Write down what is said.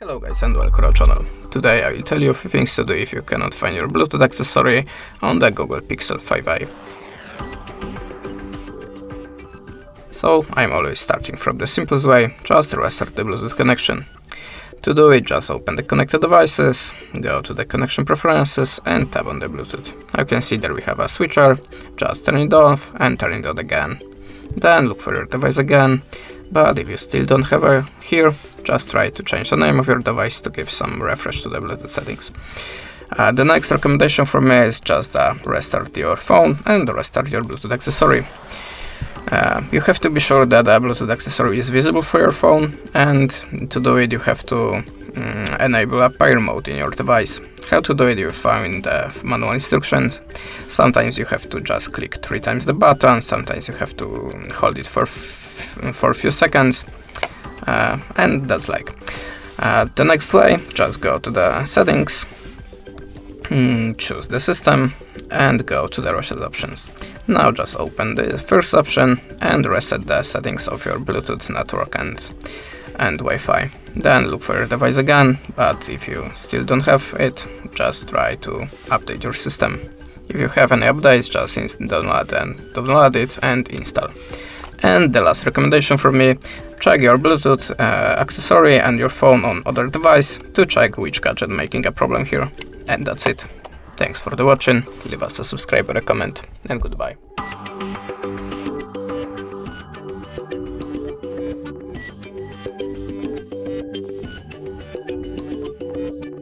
Hello guys and welcome to our channel. Today I will tell you a few things to do if you cannot find your Bluetooth accessory on the Google Pixel 5a. So I'm always starting from the simplest way, just restart the Bluetooth connection. To do it, just open the connected devices, go to the connection preferences and tap on the Bluetooth. You can see there we have a switcher, just turn it off and turn it on again. Then look for your device again, but if you still don't have it here, just try to change the name of your device to give some refresh to the Bluetooth settings. The next recommendation for me is just restart your phone and restart your Bluetooth accessory. You have to be sure that the Bluetooth accessory is visible for your phone, and to do it you have to enable a pair mode in your device. How to do it you find the manual instructions. Sometimes you have to just click 3 times the button, sometimes you have to hold it for a few seconds, and that's like. The next way, just go to the settings, choose the system and go to the reset options. Now just open the first option and reset the settings of your Bluetooth network and Wi-Fi. Then look for your device again, but if you still don't have it, just try to update your system. If you have any updates, just download it and install. And the last recommendation from me, check your Bluetooth accessory and your phone on other device to check which gadget making a problem here. And that's it. Thanks for the watching, leave us a subscribe or a comment, and goodbye.